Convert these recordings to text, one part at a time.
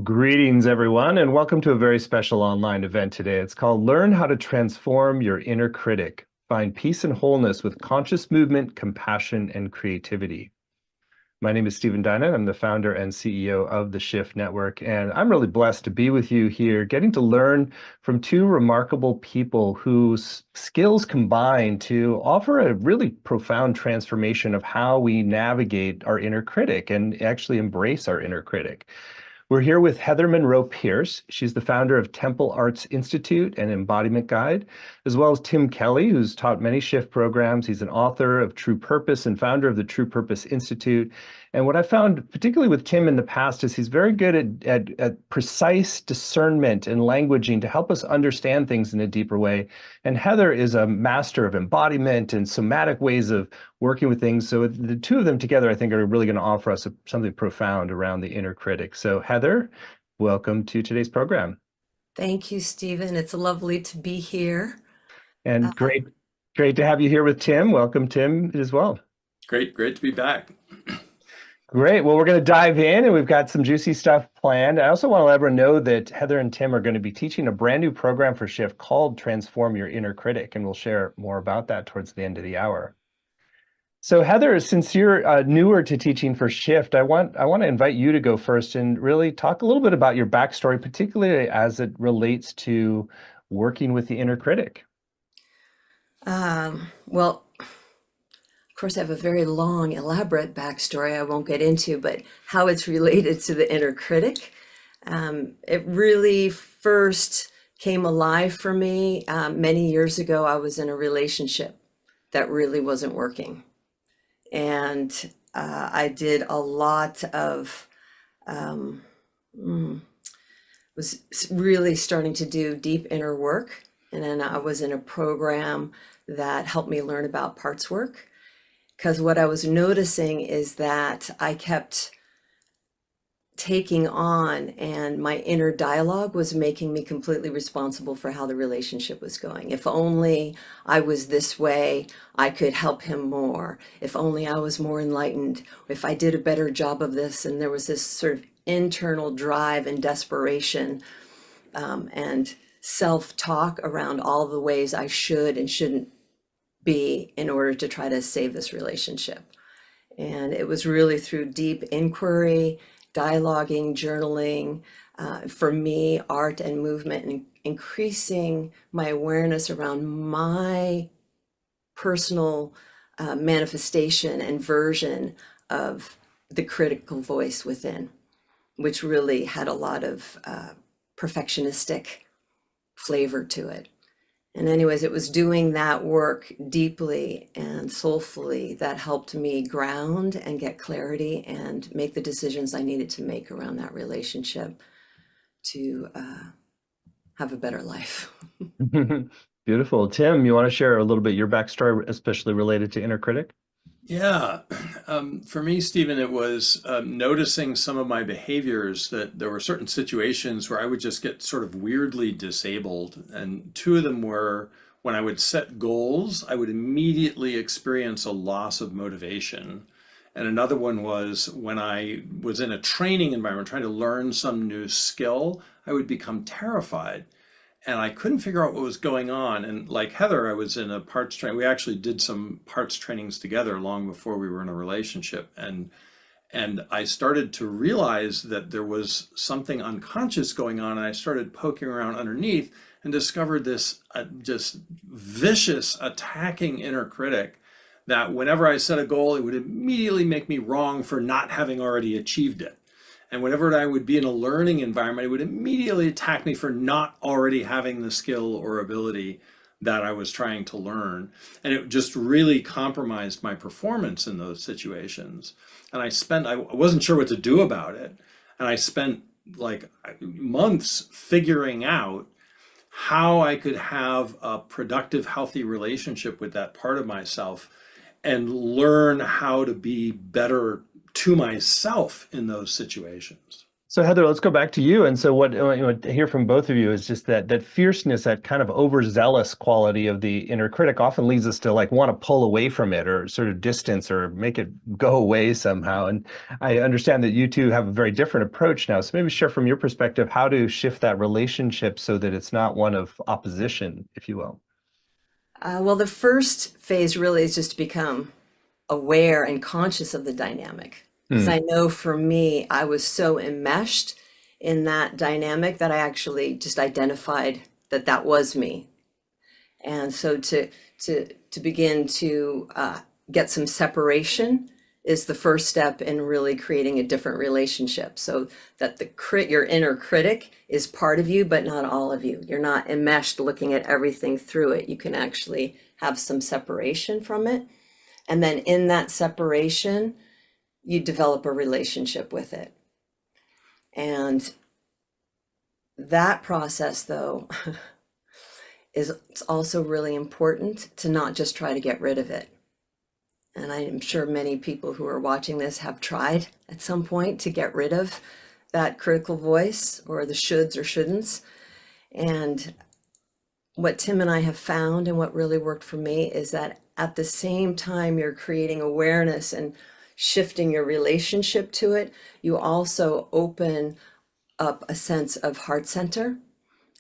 Greetings, everyone, and welcome to a very special online event today. It's called Learn How to Transform Your Inner Critic. Find peace and wholeness with conscious movement, compassion, and creativity. My name is Stephen Dinan. I'm the founder and CEO of the Shift Network, and I'm really blessed to be with you here, getting to learn from two remarkable people whose skills combine to offer a really profound transformation of how we navigate our inner critic and actually embrace our inner critic. We're here with Heather Munro Pierce. She's the founder of Temple Arts Institute and Embodiment Guide, as well as Tim Kelley, who's taught many shift programs. He's an author of True Purpose and founder of the True Purpose Institute. And what I found, particularly with Tim in the past, is he's very good at precise discernment and languaging to help us understand things in a deeper way. And Heather is a master of embodiment and somatic ways of working with things. So the two of them together, I think, are really going to offer us something profound around the inner critic. So Heather, welcome to today's program. Thank you, Stephen. It's lovely to be here. And great to have you here with Tim. Welcome, Tim, as well. Great to be back. Great. Well, we're going to dive in, and we've got some juicy stuff planned. I also want to let everyone know that Heather and Tim are going to be teaching a brand new program for Shift called Transform Your Inner Critic, and we'll share more about that towards the end of the hour. So Heather, since you're newer to teaching for Shift, I want to invite you to go first and really talk a little bit about your backstory, particularly as it relates to working with the inner critic. Well, of course, I have a very long, elaborate backstory I won't get into, but how it's related to the inner critic. It really first came alive for me many years ago. I was in a relationship that really wasn't working. And I did a lot of, was really starting to do deep inner work. And then I was in a program that helped me learn about parts work. Because what I was noticing is that I kept taking on, and my inner dialogue was making me completely responsible for how the relationship was going. If only I was this way, I could help him more. If only I was more enlightened, if I did a better job of this. And there was this sort of internal drive and desperation and self-talk around all the ways I should and shouldn't be in order to try to save this relationship. And it was really through deep inquiry, dialoguing, journaling, for me, art and movement, and increasing my awareness around my personal manifestation and version of the critical voice within, which really had a lot of perfectionistic flavor to it. And anyways, it was doing that work deeply and soulfully that helped me ground and get clarity and make the decisions I needed to make around that relationship to have a better life. Beautiful. Tim, you want to share a little bit your backstory, especially related to inner critic? Yeah, for me, Stephen, it was noticing some of my behaviors, that there were certain situations where I would just get sort of weirdly disabled. And two of them were when I would set goals, I would immediately experience a loss of motivation. And another one was when I was in a training environment trying to learn some new skill, I would become terrified. And I couldn't figure out what was going on. And like Heather, I was in a parts training. We actually did some parts trainings together long before we were in a relationship. And I started to realize that there was something unconscious going on. And I started poking around underneath and discovered this just vicious attacking inner critic that whenever I set a goal, it would immediately make me wrong for not having already achieved it. And whenever I would be in a learning environment, it would immediately attack me for not already having the skill or ability that I was trying to learn. And it just really compromised my performance in those situations. And I wasn't sure what to do about it. And I spent like months figuring out how I could have a productive, healthy relationship with that part of myself and learn how to be better to myself in those situations. So Heather, let's go back to you. And so what I want to hear from both of you is just that fierceness, that kind of overzealous quality of the inner critic often leads us to like want to pull away from it or sort of distance or make it go away somehow. And I understand that you two have a very different approach now. So maybe share from your perspective how to shift that relationship so that it's not one of opposition, if you will. Well, the first phase really is just to become aware and conscious of the dynamic. Because Hmm. I know for me, I was so enmeshed in that dynamic that I actually just identified that that was me. And so to begin to get some separation is the first step in really creating a different relationship. So that your inner critic is part of you, but not all of you. You're not enmeshed looking at everything through it. You can actually have some separation from it. And then in that separation, you develop a relationship with it. And that process, though, it's also really important to not just try to get rid of it. And I'm sure many people who are watching this have tried at some point to get rid of that critical voice or the shoulds or shouldn'ts. And what Tim and I have found and what really worked for me is that at the same time you're creating awareness and shifting your relationship to it, you also open up a sense of heart center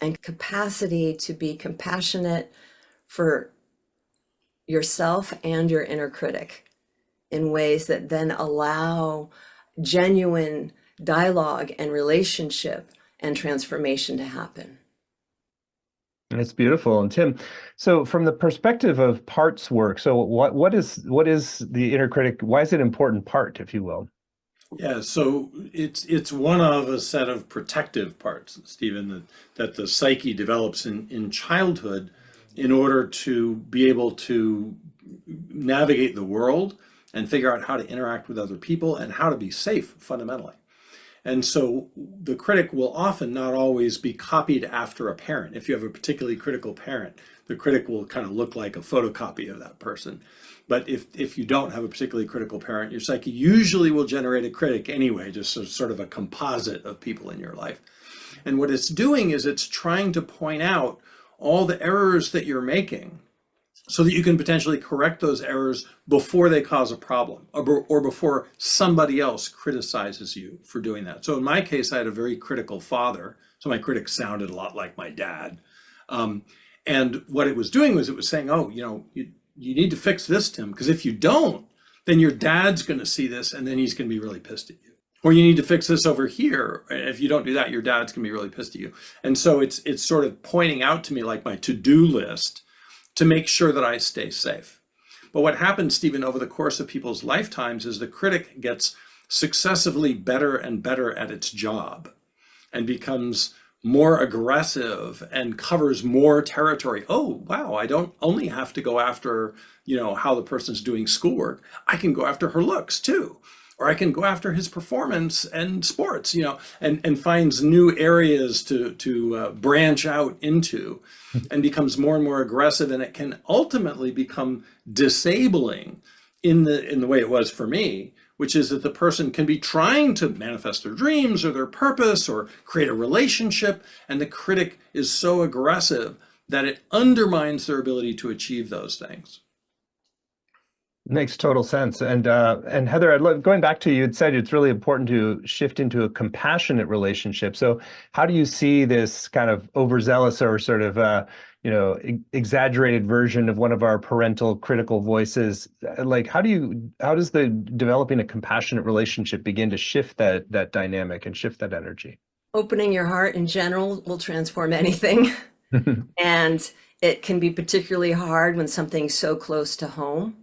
and capacity to be compassionate for yourself and your inner critic in ways that then allow genuine dialogue and relationship and transformation to happen. It's beautiful. And Tim, so from the perspective of parts work, so what is the inner critic? Why is it an important part, if you will? Yeah, so it's one of a set of protective parts, Stephen, that the psyche develops in childhood in order to be able to navigate the world and figure out how to interact with other people and how to be safe fundamentally. And so the critic will often not always be copied after a parent. If you have a particularly critical parent, the critic will kind of look like a photocopy of that person. But if you don't have a particularly critical parent, your psyche usually will generate a critic anyway, just sort of a composite of people in your life. And what it's doing is it's trying to point out all the errors that you're making so that you can potentially correct those errors before they cause a problem or before somebody else criticizes you for doing that. So in my case, I had a very critical father. So my critic sounded a lot like my dad. And what it was doing was it was saying, oh, you need to fix this, Tim, because if you don't, then your dad's going to see this and then he's going to be really pissed at you. Or you need to fix this over here. And if you don't do that, your dad's going to be really pissed at you. And so it's sort of pointing out to me like my to-do list to make sure that I stay safe. But what happens, Stephen, over the course of people's lifetimes is the critic gets successively better and better at its job and becomes more aggressive and covers more territory. Oh, wow, I don't only have to go after, how the person's doing schoolwork. I can go after her looks too. Or I can go after his performance and sports, and finds new areas to branch out into and becomes more and more aggressive. And it can ultimately become disabling in the way it was for me, which is that the person can be trying to manifest their dreams or their purpose or create a relationship. And the critic is so aggressive that it undermines their ability to achieve those things. Makes total sense. And Heather, going back to you had said it's really important to shift into a compassionate relationship. So how do you see this kind of overzealous or sort of exaggerated version of one of our parental critical voices? Like how does the developing a compassionate relationship begin to shift that dynamic and shift that energy? Opening your heart in general will transform anything. And it can be particularly hard when something's so close to home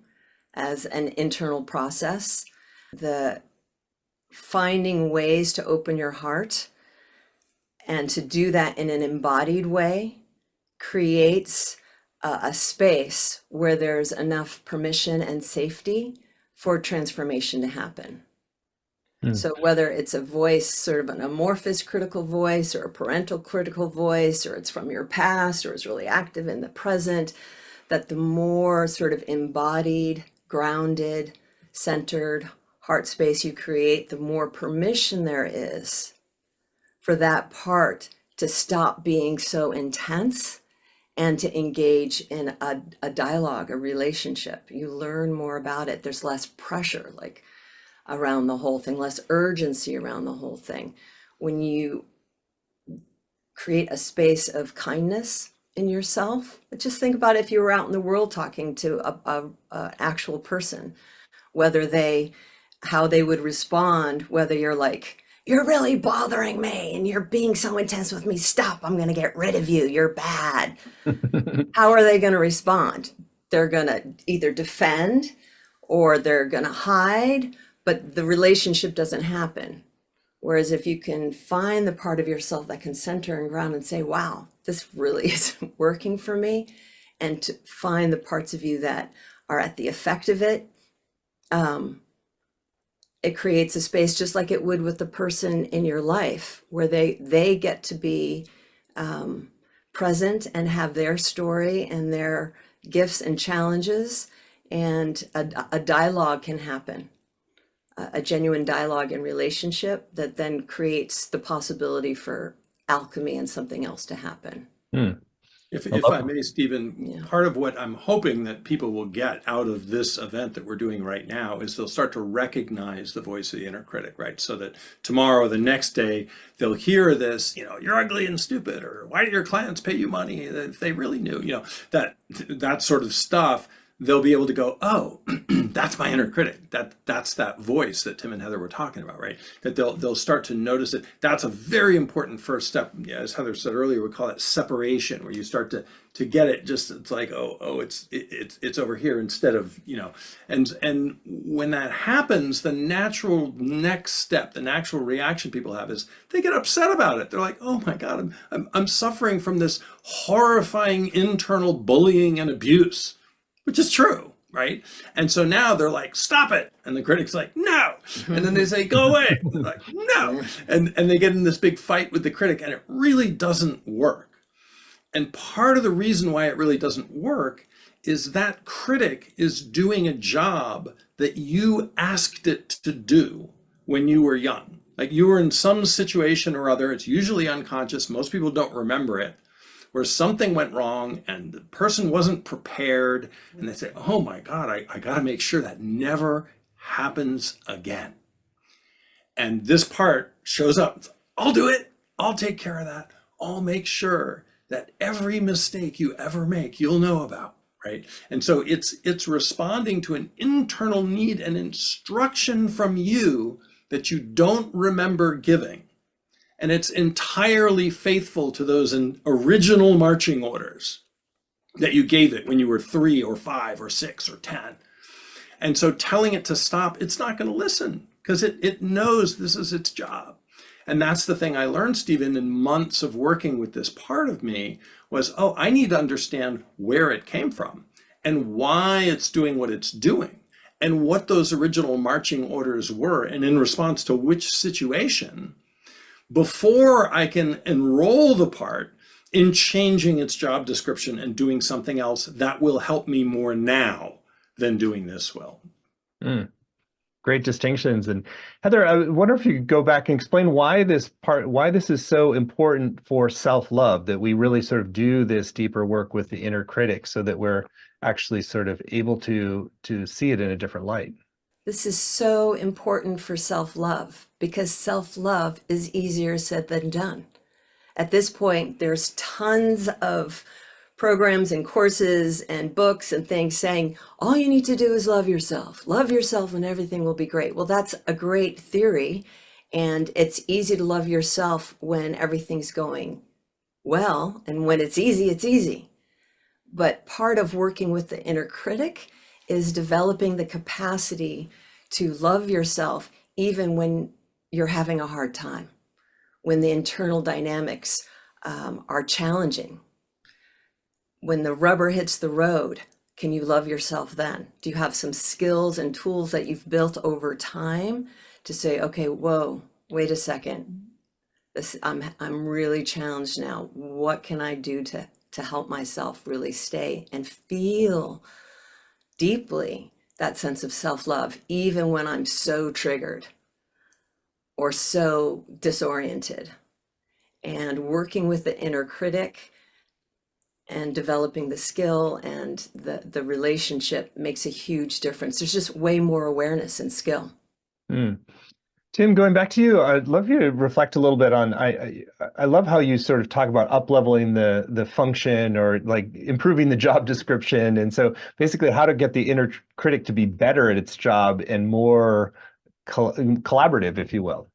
as an internal process. The finding ways to open your heart and to do that in an embodied way creates a space where there's enough permission and safety for transformation to happen. So whether it's a voice, sort of an amorphous critical voice or a parental critical voice, or it's from your past or it's really active in the present, that the more sort of embodied, grounded, centered heart space you create, the more permission there is for that part to stop being so intense and to engage in a dialogue, a relationship. You learn more about it. There's less pressure, like around the whole thing, less urgency around the whole thing. When you create a space of kindness in yourself, just think about if you were out in the world talking to a actual person, whether how they would respond, whether you're like, you're really bothering me and you're being so intense with me, stop, I'm going to get rid of you, you're bad. How are they going to respond? They're going to either defend or they're going to hide, but the relationship doesn't happen. Whereas if you can find the part of yourself that can center and ground and say, wow, this really isn't working for me, and to find the parts of you that are at the effect of it, it creates a space just like it would with the person in your life, where they get to be present and have their story and their gifts and challenges, and a dialogue can happen, a genuine dialogue in relationship that then creates the possibility for alchemy and something else to happen. If I may, Stephen, part of what I'm hoping that people will get out of this event that we're doing right now is they'll start to recognize the voice of the inner critic, right? So that tomorrow, the next day, they'll hear this, you're ugly and stupid, or why do your clients pay you money if they really knew, that sort of stuff. They'll be able to go, oh, that's my inner critic. That's that voice that Tim and Heather were talking about, right? That they'll start to notice it. That's a very important first step. Yeah, as Heather said earlier, we call it separation, where you start to get it. It's like, it's over here instead of, And when that happens, the natural next step, the natural reaction people have is they get upset about it. They're like, oh my God, I'm suffering from this horrifying internal bullying and abuse. Which is true, right? And so now they're like, stop it. And the critic's like, no. And then they say, go away. They're like, no. And they get in this big fight with the critic, and it really doesn't work. And part of the reason why it really doesn't work is that critic is doing a job that you asked it to do when you were young. Like you were in some situation or other, it's usually unconscious, most people don't remember it, where something went wrong and the person wasn't prepared, and they say, oh my God, I gotta make sure that never happens again. And this part shows up. I'll do it. I'll take care of that. I'll make sure that every mistake you ever make, you'll know about, right? And so it's responding to an internal need and instruction from you that you don't remember giving. And it's entirely faithful to those original marching orders that you gave it when you were 3 or 5 or 6 or 10. And so telling it to stop, it's not going to listen because it knows this is its job. And that's the thing I learned, Stephen, in months of working with this part of me was, I need to understand where it came from and why it's doing what it's doing and what those original marching orders were and in response to which situation, before I can enroll the part in changing its job description and doing something else that will help me more now than doing this will. Great distinctions. And Heather, I wonder if you could go back and explain why this is so important for self-love, that we really sort of do this deeper work with the inner critic so that we're actually sort of able to see it in a different light. This is so important for self-love because self-love is easier said than done. At this point, there's tons of programs and courses and books and things saying, all you need to do is love yourself and everything will be great. Well, that's a great theory. And it's easy to love yourself when everything's going well. And when it's easy, it's easy. But part of working with the inner critic is developing the capacity to love yourself even when you're having a hard time, when the internal dynamics are challenging. When the rubber hits the road, can you love yourself then? Do you have some skills and tools that you've built over time to say, okay, whoa, wait a second. I'm really challenged now. What can I do to help myself really stay and feel deeply that sense of self-love, even when I'm so triggered or so disoriented and working with the inner critic and developing the skill and the relationship makes a huge difference. There's just way more awareness and skill. Mm. Tim, going back to you, I'd love you to reflect a little bit on, I love how you sort of talk about up-leveling the function, or like improving the job description. And so basically how to get the inner critic to be better at its job and more collaborative, if you will.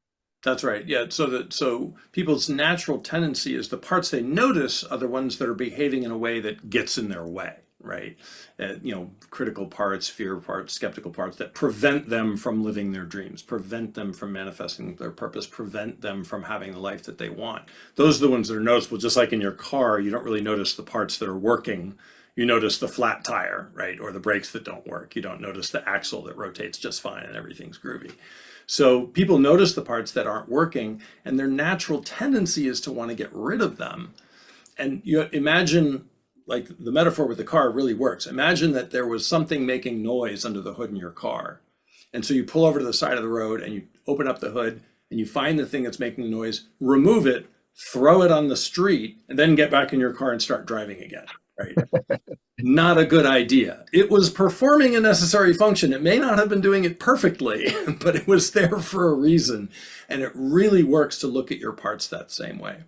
That's right. Yeah. So people's natural tendency is the parts they notice are the ones that are behaving in a way that gets in their way, right? Critical parts, fear parts, skeptical parts that prevent them from living their dreams, prevent them from manifesting their purpose, prevent them from having the life that they want. Those are the ones that are noticeable. Just like in your car, you don't really notice the parts that are working. You notice the flat tire, right? Or the brakes that don't work. You don't notice the axle that rotates just fine and everything's groovy. So people notice the parts that aren't working, and their natural tendency is to want to get rid of them. And you imagine, like, the metaphor with the car really works. Imagine that there was something making noise under the hood in your car. And so you pull over to the side of the road and you open up the hood and you find the thing that's making the noise, remove it, throw it on the street, and then get back in your car and start driving again, right? Not a good idea. It was performing a necessary function. It may not have been doing it perfectly, but it was there for a reason. And it really works to look at your parts that same way.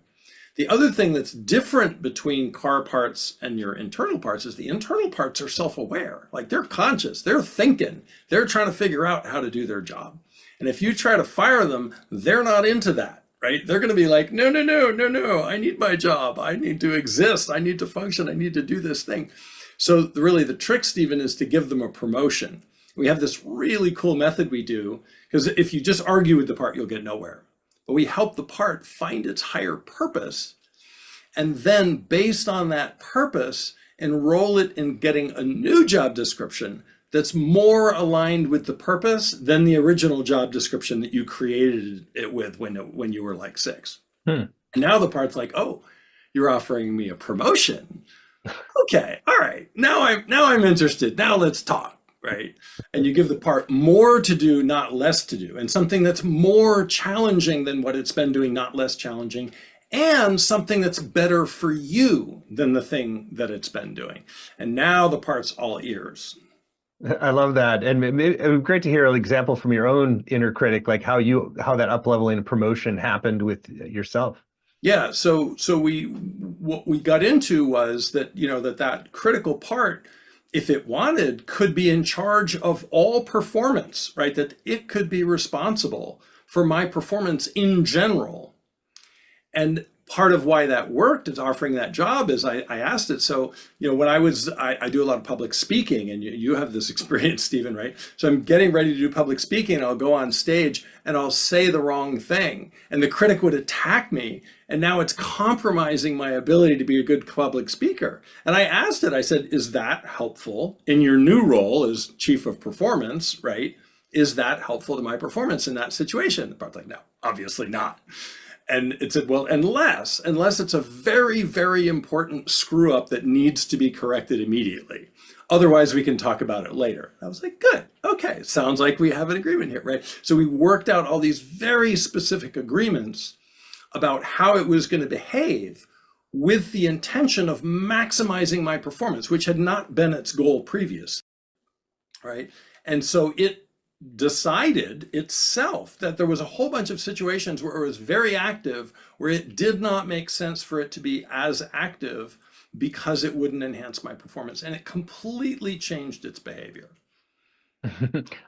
The other thing that's different between car parts and your internal parts is the internal parts are self-aware. Like, they're conscious, they're thinking, they're trying to figure out how to do their job. And if you try to fire them, they're not into that, right? They're going to be like, no, no, no, no, no, I need my job. I need to exist. I need to function. I need to do this thing. So really the trick, Stephen, is to give them a promotion. We have this really cool method we do, because if you just argue with the part, you'll get nowhere. But we help the part find its higher purpose, and then based on that purpose, enroll it in getting a new job description that's more aligned with the purpose than the original job description that you created it with when you were like 6. And now the part's like, oh, you're offering me a promotion. Okay, all right, now I'm interested. Now let's talk, right? And you give the part more to do, not less to do, and something that's more challenging than what it's been doing, not less challenging, and something that's better for you than the thing that it's been doing. And now the part's all ears. I love that. And it would be great to hear an example from your own inner critic, like how that up-leveling and promotion happened with yourself. Yeah, so what we got into was that, that critical part, if it wanted, could be in charge of all performance, right? That it could be responsible for my performance in general. And part of why that worked is offering that job is I asked it. So, when I do a lot of public speaking, and you have this experience, Stephen, right? So I'm getting ready to do public speaking, and I'll go on stage and I'll say the wrong thing, and the critic would attack me. And now it's compromising my ability to be a good public speaker. And I asked it, I said, is that helpful in your new role as chief of performance, right? Is that helpful to my performance in that situation? The part's like, no, obviously not. And it said, well, unless it's a very, very important screw up that needs to be corrected immediately. Otherwise, we can talk about it later. I was like, good, okay, sounds like we have an agreement here, right? So we worked out all these very specific agreements about how it was going to behave with the intention of maximizing my performance, which had not been its goal previously, right? And so it decided itself that there was a whole bunch of situations where it was very active, where it did not make sense for it to be as active because it wouldn't enhance my performance. And it completely changed its behavior.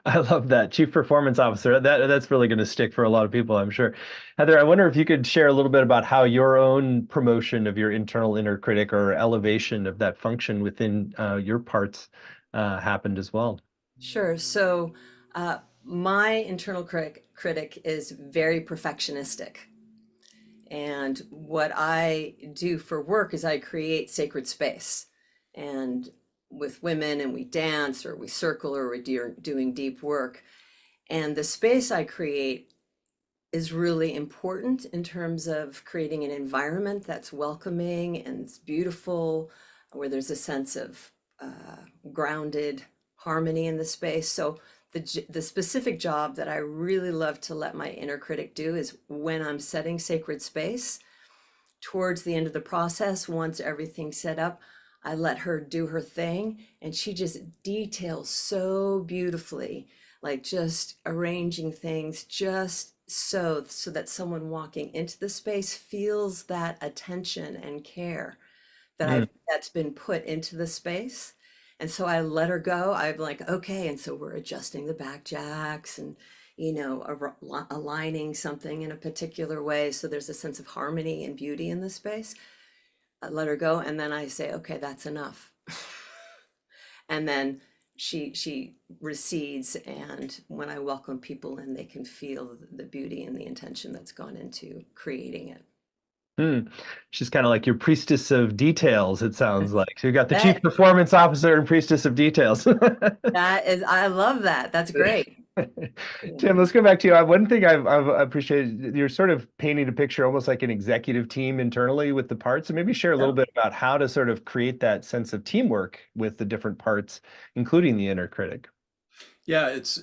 I love that. Chief Performance Officer. That's really going to stick for a lot of people, I'm sure. Heather, I wonder if you could share a little bit about how your own promotion of your internal inner critic or elevation of that function within your parts happened as well. Sure. So my internal critic is very perfectionistic. And what I do for work is I create sacred space. And with women, and we dance or we circle or we're doing deep work. And the space I create is really important in terms of creating an environment that's welcoming and it's beautiful, where there's a sense of grounded harmony in the space. So the specific job that I really love to let my inner critic do is when I'm setting sacred space, towards the end of the process, once everything's set up, I let her do her thing, and she just details so beautifully, like just arranging things just so that someone walking into the space feels that attention and care that Mm. that's been put into the space. And so I let her go. I'm like, okay. And so we're adjusting the back jacks and, aligning something in a particular way. So there's a sense of harmony and beauty in the space. I let her go. And then I say, okay, that's enough. And then she recedes. And when I welcome people in, they can feel the beauty and the intention that's gone into creating it. She's kind of like your priestess of details, it sounds like. So you got the chief That performance officer and priestess of details. that is, I love that. That's great. Tim, let's go back to you. One thing I've appreciated, you're sort of painting a picture almost like an executive team internally with the parts. So maybe share a little bit about how to sort of create that sense of teamwork with the different parts, including the inner critic. Yeah, it's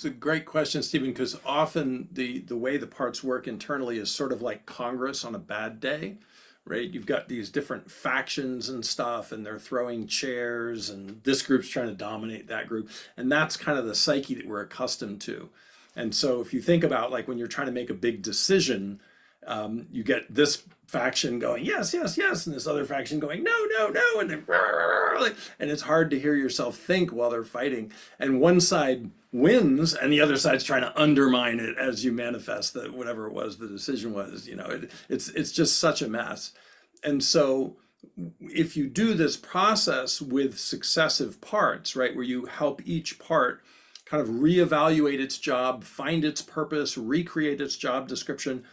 a great question, Stephen, because often the way the parts work internally is sort of like Congress on a bad day, right? You've got these different factions and stuff, and they're throwing chairs, and this group's trying to dominate that group, and that's kind of the psyche that we're accustomed to. And so if you think about like when you're trying to make a big decision, you get this faction going yes, yes, yes, and this other faction going no, no, no, and then and it's hard to hear yourself think while they're fighting. And one side wins, and the other side's trying to undermine it as you manifest that whatever it was the decision was. It's just such a mess. And so if you do this process with successive parts, right, where you help each part kind of reevaluate its job, find its purpose, recreate its job description,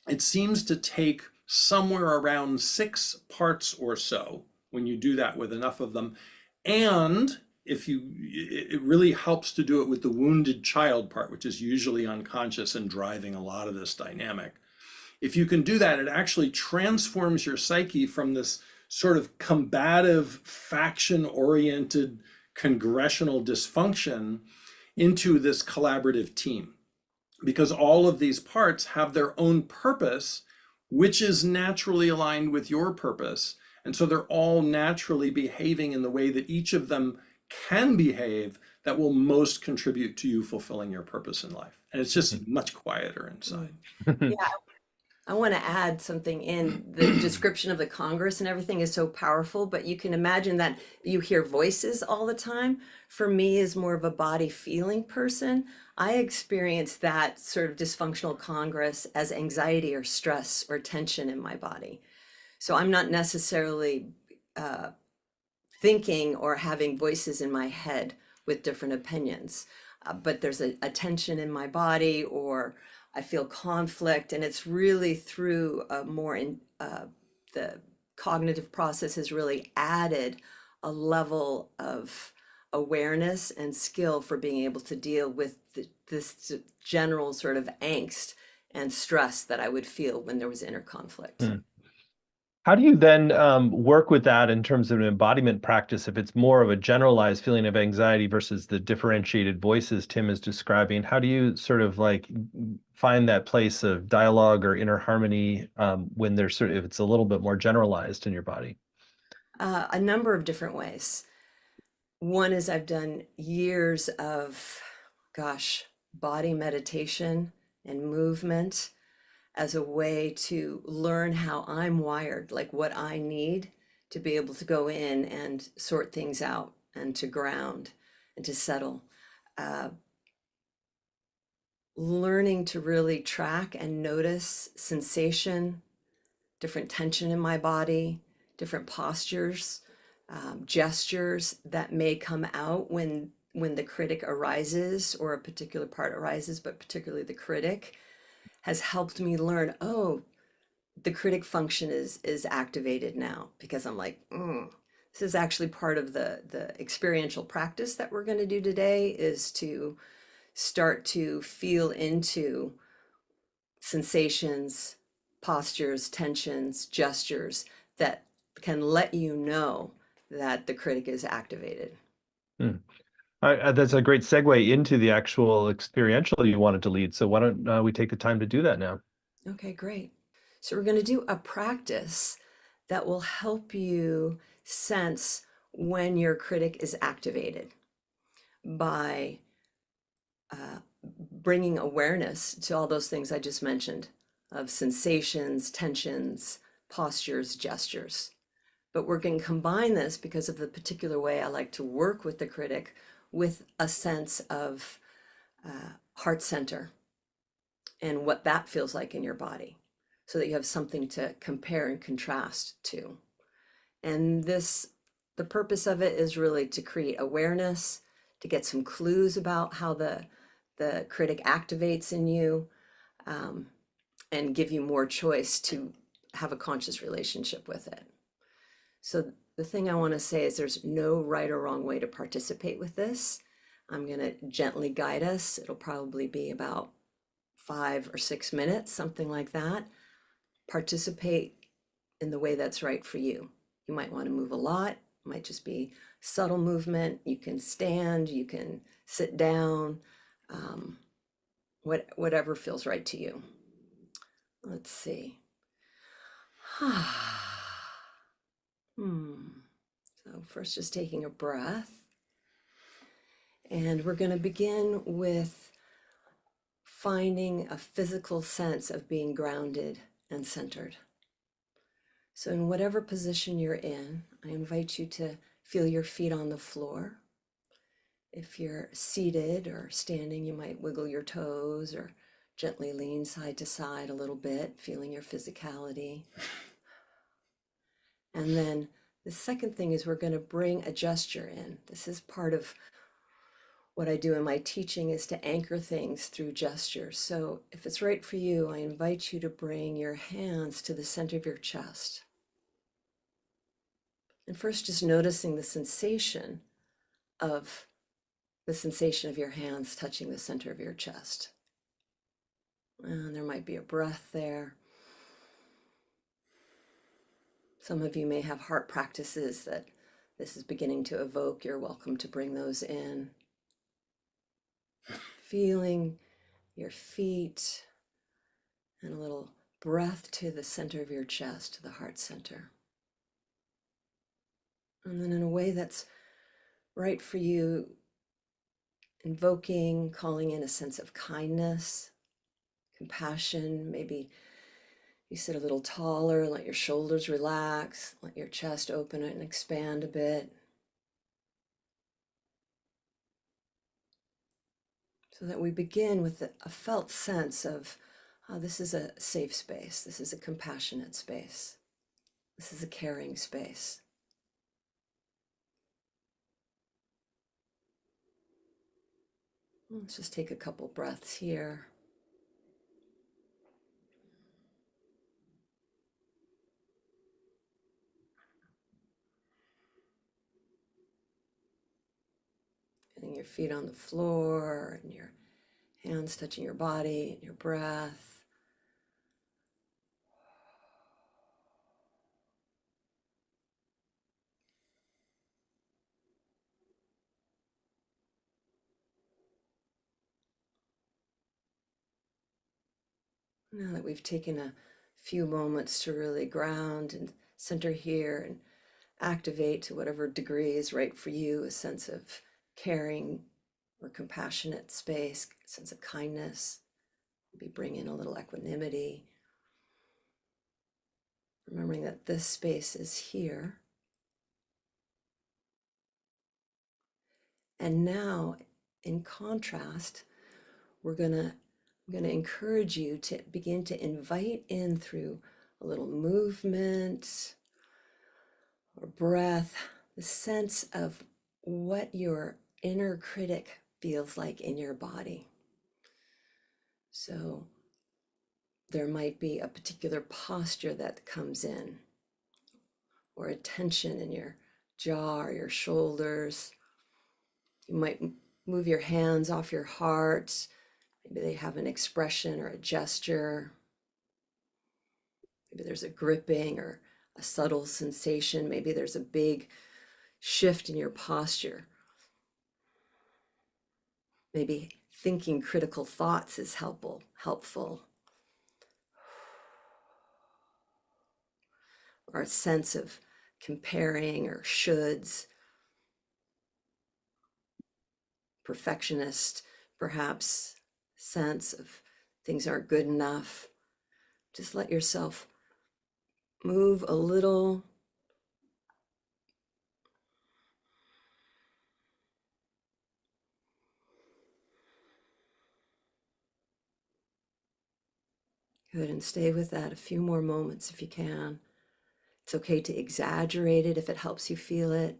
it seems to take somewhere around 6 parts or so when you do that with enough of them. And it really helps to do it with the wounded child part, which is usually unconscious and driving a lot of this dynamic. If you can do that, it actually transforms your psyche from this sort of combative, faction-oriented, congressional dysfunction into this collaborative team. Because all of these parts have their own purpose, which is naturally aligned with your purpose. And so they're all naturally behaving in the way that each of them can behave that will most contribute to you fulfilling your purpose in life. And it's just much quieter inside. Yeah, I want to add something in. The description of the Congress and everything is so powerful, but you can imagine that you hear voices all the time. For me, as more of a body feeling person, I experience that sort of dysfunctional Congress as anxiety or stress or tension in my body. So I'm not necessarily thinking or having voices in my head with different opinions, but there's a tension in my body, or I feel conflict, and it's really through the cognitive process has really added a level of awareness and skill for being able to deal with this general sort of angst and stress that I would feel when there was inner conflict. How do you then work with that in terms of an embodiment practice if it's more of a generalized feeling of anxiety versus the differentiated voices Tim is describing? How do you sort of like find that place of dialogue or inner harmony when there's sort of, if it's a little bit more generalized in your body? A number of different ways. One is I've done years of, body meditation and movement as a way to learn how I'm wired, like what I need to be able to go in and sort things out and to ground and to settle. Learning to really track and notice sensation, different tension in my body, different postures, gestures that may come out when the critic arises or a particular part arises, but particularly the critic, has helped me learn, oh, the critic function is activated now, because I'm like, this is actually part of the experiential practice that we're going to do today, is to start to feel into sensations, postures, tensions, gestures that can let you know that the critic is activated. That's a great segue into the actual experiential you wanted to lead. So why don't we take the time to do that now? Okay, great. So we're going to do a practice that will help you sense when your critic is activated by bringing awareness to all those things I just mentioned of sensations, tensions, postures, gestures. But we're going to combine this because of the particular way I like to work with the critic with a sense of heart center and what that feels like in your body so that you have something to compare and contrast to. And the purpose of it is really to create awareness, to get some clues about how the critic activates in you, and give you more choice to have a conscious relationship with it. So the thing I want to say is there's no right or wrong way to participate with this. I'm going to gently guide us. It'll probably be about 5 or 6 minutes, something like that. Participate in the way that's right for you. You might want to move a lot. It might just be subtle movement. You can stand, you can sit down, whatever feels right to you. Let's see. So first, just taking a breath. And we're going to begin with finding a physical sense of being grounded and centered. So in whatever position you're in, I invite you to feel your feet on the floor. If you're seated or standing, you might wiggle your toes or gently lean side to side a little bit, feeling your physicality. And then the second thing is we're going to bring a gesture in. This is part of what I do in my teaching, is to anchor things through gestures. So if it's right for you, I invite you to bring your hands to the center of your chest. And first, just noticing the sensation of your hands touching the center of your chest. And there might be a breath there. Some of you may have heart practices that this is beginning to evoke. You're welcome to bring those in. Feeling your feet and a little breath to the center of your chest, to the heart center. And then in a way that's right for you, invoking, calling in a sense of kindness, compassion. Maybe you sit a little taller, let your shoulders relax, let your chest open and expand a bit. So that we begin with a felt sense of, oh, this is a safe space. This is a compassionate space. This is a caring space. Let's just take a couple breaths here. Getting your feet on the floor and your hands touching your body and your breath. Now that we've taken a few moments to really ground and center here and activate to whatever degree is right for you, a sense of caring or compassionate space, a sense of kindness, maybe bring in a little equanimity. Remembering that this space is here. And now, in contrast, I'm going to encourage you to begin to invite in through a little movement or breath, the sense of what your inner critic feels like in your body. So there might be a particular posture that comes in, or a tension in your jaw or your shoulders. You might move your hands off your heart. Maybe they have an expression or a gesture. Maybe there's a gripping or a subtle sensation. Maybe there's a big shift in your posture. Maybe thinking critical thoughts is helpful. our sense of comparing or shoulds, perfectionist, perhaps, sense of things aren't good enough. Just let yourself move a little. Good, and stay with that a few more moments if you can. It's okay to exaggerate it if it helps you feel it.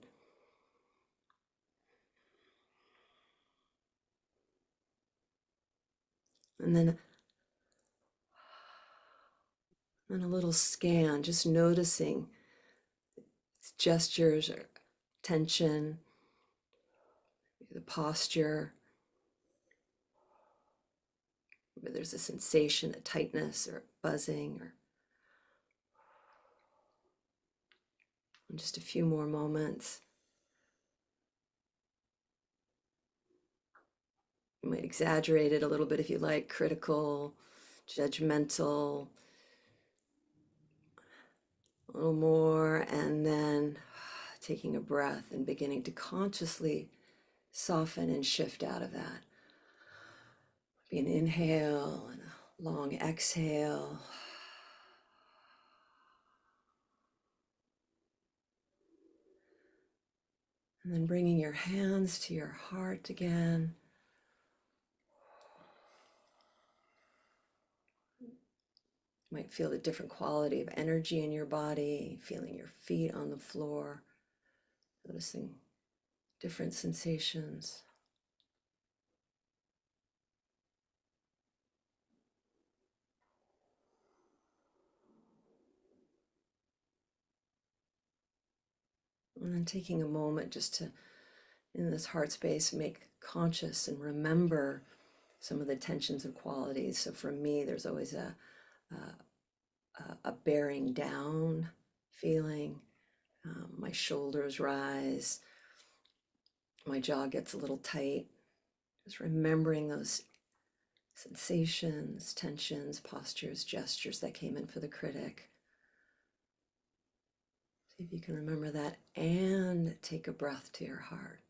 And then a little scan, just noticing gestures or tension, the posture. Maybe there's a sensation, a tightness or buzzing, or just a few more moments. You might exaggerate it a little bit if you like, critical, judgmental, a little more, and then taking a breath and beginning to consciously soften and shift out of that. Be an inhale and a long exhale. And then bringing your hands to your heart again. You might feel a different quality of energy in your body, feeling your feet on the floor, noticing different sensations. And then taking a moment just to, in this heart space, make conscious and remember some of the tensions and qualities. So for me, there's always a bearing down feeling. My shoulders rise, my jaw gets a little tight. Just remembering those sensations, tensions, postures, gestures that came in for the critic. See if you can remember that and take a breath to your heart.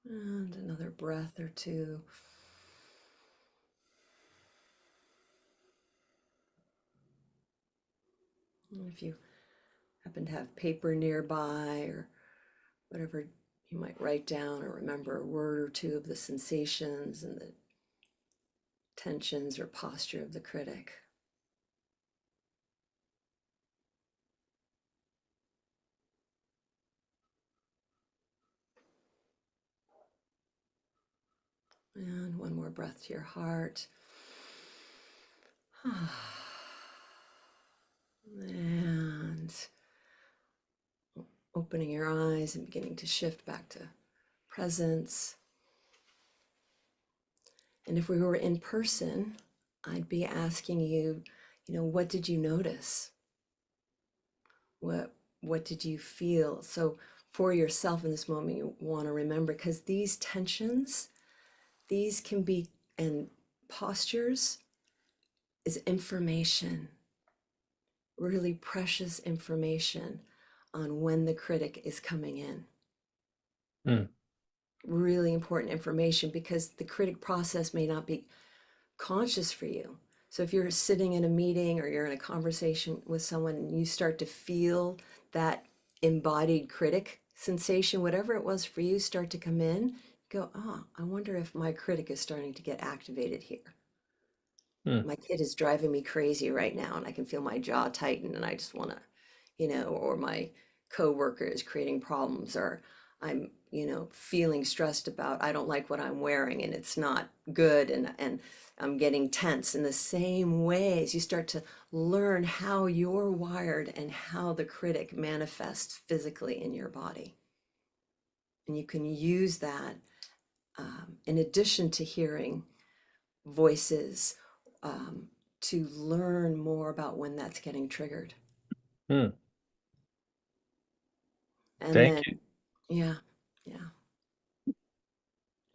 And another breath or two. And if you happen to have paper nearby or whatever, you might write down or remember a word or two of the sensations and the tensions or posture of the critic. And one more breath to your heart. And opening your eyes and beginning to shift back to presence. And if we were in person, I'd be asking you, what did you notice? What did you feel? So for yourself in this moment, you want to remember, because these tensions, these can be, and postures is information, really precious information on when the critic is coming in. Really important information, because the critic process may not be conscious for you. So if you're sitting in a meeting or you're in a conversation with someone and you start to feel that embodied critic sensation, whatever it was for you, start to come in, go, I wonder if my critic is starting to get activated here. My kid is driving me crazy right now and I can feel my jaw tighten and I just want to, or my coworker is creating problems, or I'm, feeling stressed about, I don't like what I'm wearing and it's not good, and I'm getting tense. In the same ways, you start to learn how you're wired and how the critic manifests physically in your body. And you can use that in addition to hearing voices to learn more about when that's getting triggered. Hmm. And Thank then, you. yeah, yeah.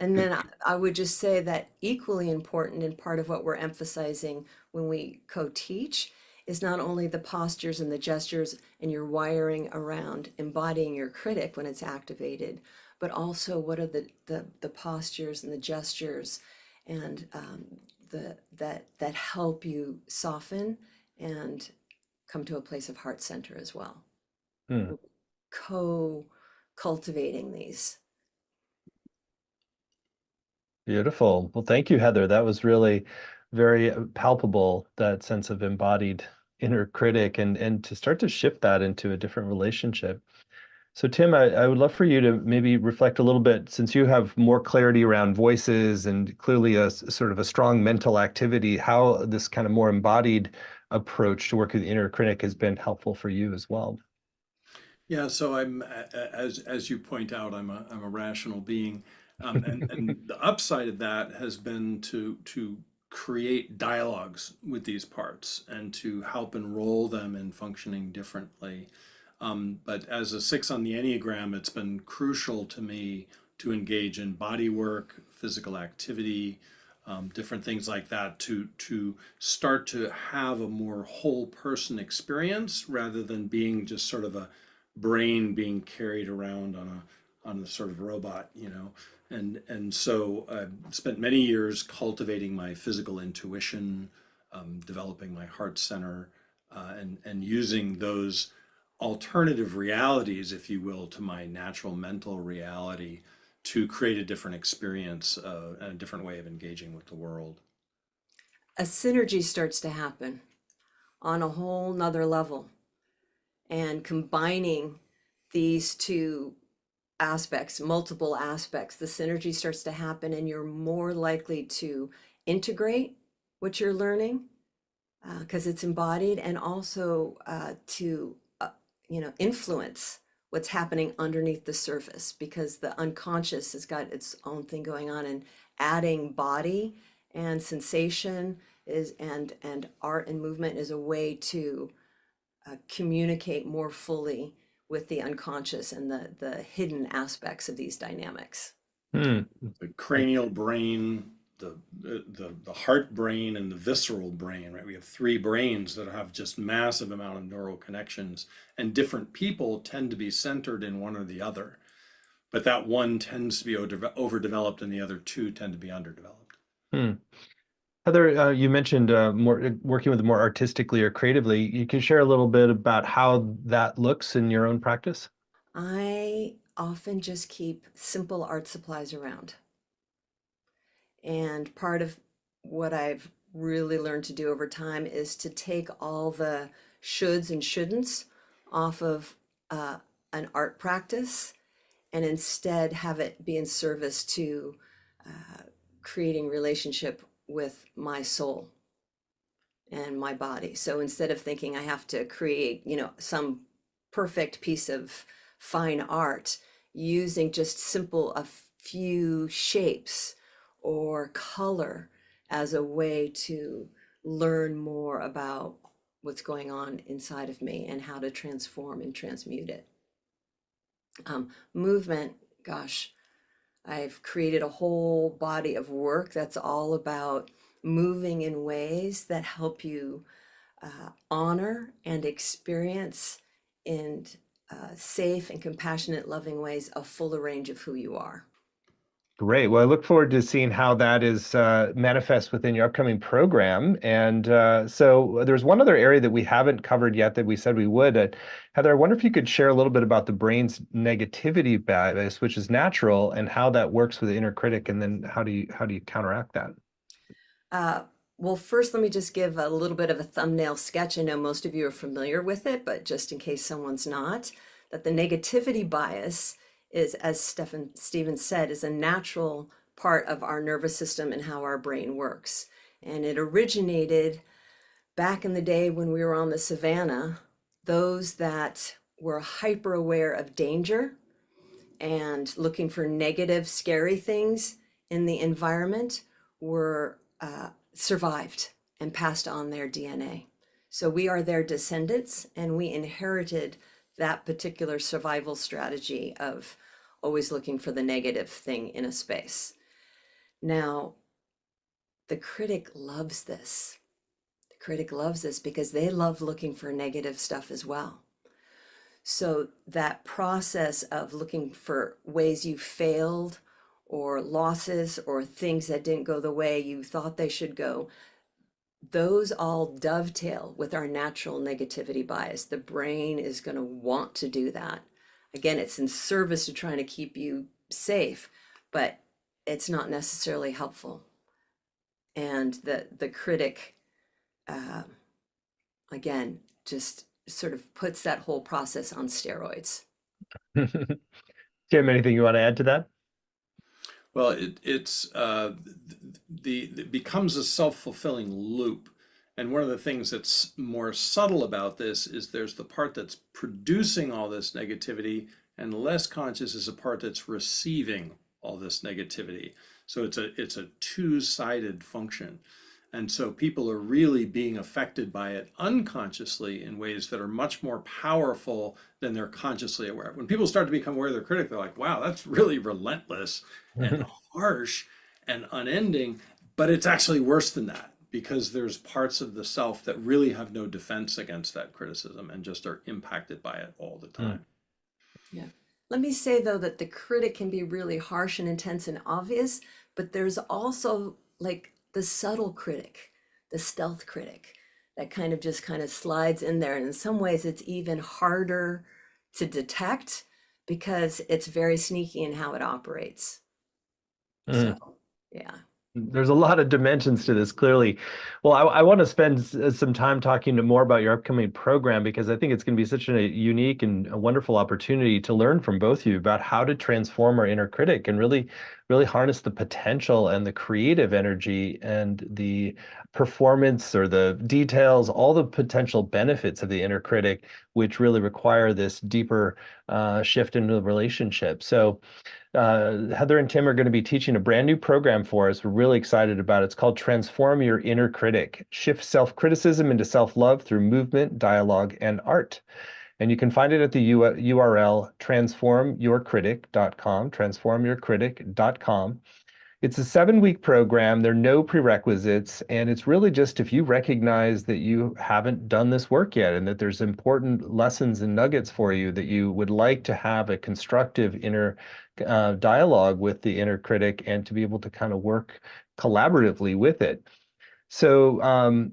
And then I would just say that equally important and part of what we're emphasizing when we co-teach is not only the postures and the gestures and your wiring around embodying your critic when it's activated, but also what are the postures and the gestures and that help you soften and come to a place of heart center as well. Hmm. Co-cultivating these. Beautiful. Well, thank you, Heather. That was really very palpable, that sense of embodied inner critic, and to start to shift that into a different relationship. So Tim, I would love for you to maybe reflect a little bit, since you have more clarity around voices and clearly sort of a strong mental activity, how this kind of more embodied approach to work with the inner critic has been helpful for you as well. Yeah, so as you point out, I'm a rational being, and the upside of that has been to create dialogues with these parts and to help enroll them in functioning differently. But as a 6 on the Enneagram, it's been crucial to me to engage in body work, physical activity, different things like that to start to have a more whole person experience rather than being just sort of a brain being carried around on a sort of robot, you know. And so I've spent many years cultivating my physical intuition, developing my heart center, and using those alternative realities, if you will, to my natural mental reality to create a different experience and a different way of engaging with the world. A synergy starts to happen on a whole nother level. And combining these two aspects, multiple aspects, the synergy starts to happen, and you're more likely to integrate what you're learning because it's embodied, and also to influence what's happening underneath the surface, because the unconscious has got its own thing going on, and adding body and sensation is and art and movement is a way to communicate more fully with the unconscious and the hidden aspects of these dynamics. Hmm. The cranial brain, the heart brain, and the visceral brain, right? We have three brains that have just massive amount of neural connections, and different people tend to be centered in one or the other. But that one tends to be overdeveloped and the other two tend to be underdeveloped. Hmm. Heather, you mentioned more working with more artistically or creatively. You can share a little bit about how that looks in your own practice? I often just keep simple art supplies around. And part of what I've really learned to do over time is to take all the shoulds and shouldn'ts off of an art practice and instead have it be in service to creating relationship with my soul and my body. So instead of thinking I have to create, some perfect piece of fine art, using just simple a few shapes or color as a way to learn more about what's going on inside of me and how to transform and transmute it. Movement, gosh, I've created a whole body of work that's all about moving in ways that help you honor and experience in safe and compassionate, loving ways a fuller range of who you are. Great. Well, I look forward to seeing how that is manifest within your upcoming program. And so there's one other area that we haven't covered yet that we said we would. Heather, I wonder if you could share a little bit about the brain's negativity bias, which is natural, and how that works with the inner critic, and then how do you counteract that? Well, first, let me just give a little bit of a thumbnail sketch. I know most of you are familiar with it, but just in case someone's not, that the negativity bias is, as Stephen said, is a natural part of our nervous system and how our brain works. And it originated back in the day when we were on the savannah, those that were hyper aware of danger and looking for negative, scary things in the environment were survived and passed on their DNA. So we are their descendants, and we inherited that particular survival strategy of always looking for the negative thing in a space. Now, the critic loves this. The critic loves this because they love looking for negative stuff as well. So that process of looking for ways you failed or losses or things that didn't go the way you thought they should go, those all dovetail with our natural negativity bias. The brain is going to want to do that. Again, it's in service to trying to keep you safe, but it's not necessarily helpful. And the critic, again, just sort of puts that whole process on steroids. Tim, anything you want to add to that? Well, it becomes a self-fulfilling loop. And one of the things that's more subtle about this is there's the part that's producing all this negativity, and less conscious is a part that's receiving all this negativity. So it's a two-sided function. And so people are really being affected by it unconsciously in ways that are much more powerful than they're consciously aware. When people start to become aware of their critic, they're like, wow, that's really relentless and harsh and unending. But it's actually worse than that, because there's parts of the self that really have no defense against that criticism and just are impacted by it all the time. Yeah. Let me say, though, that the critic can be really harsh and intense and obvious, but there's also like the subtle critic, the stealth critic, that kind of slides in there. And in some ways, it's even harder to detect because it's very sneaky in how it operates. So, yeah. There's a lot of dimensions to this, clearly. Well, I want to spend some time talking more about your upcoming program, because I think it's going to be such a unique and a wonderful opportunity to learn from both of you about how to transform our inner critic and really harness the potential and the creative energy and the performance or the details, all the potential benefits of the inner critic, which really require this deeper shift into the relationship. So Heather and Tim are going to be teaching a brand new program for us. We're really excited about it. It's called Transform Your Inner Critic. Shift self-criticism into self-love through movement, dialogue, and art. And you can find it at the URL transformyourcritic.com, transformyourcritic.com. It's a 7-week program. There are no prerequisites. And it's really just if you recognize that you haven't done this work yet and that there's important lessons and nuggets for you that you would like to have a constructive inner dialogue with the inner critic and to be able to kind of work collaboratively with it. So,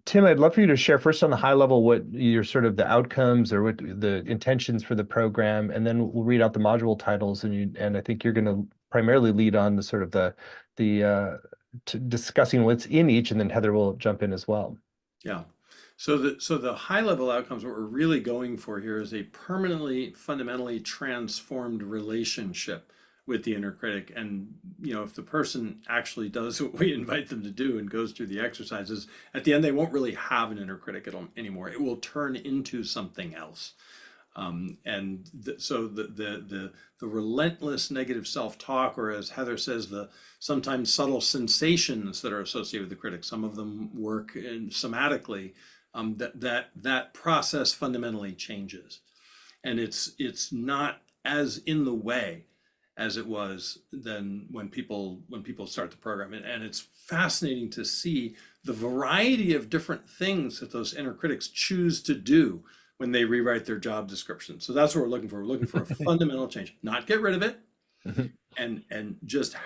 Tim, I'd love for you to share first on the high level what your sort of the outcomes or what the intentions for the program, and then we'll read out the module titles, and I think you're going to primarily lead on the sort of the discussing what's in each, and then Heather will jump in as well. Yeah. So the high level outcomes, what we're really going for here is a permanently, fundamentally transformed relationship with the inner critic. And, you know, if the person actually does what we invite them to do and goes through the exercises, at the end, they won't really have an inner critic anymore. It will turn into something else. So the relentless negative self-talk, or as Heather says, the sometimes subtle sensations that are associated with the critic, some of them work somatically, that process fundamentally changes. And it's not as in the way as it was then when people start the program. And it's fascinating to see the variety of different things that those inner critics choose to do when they rewrite their job description. So that's what we're looking for. We're looking for a fundamental change, not get rid of it, and just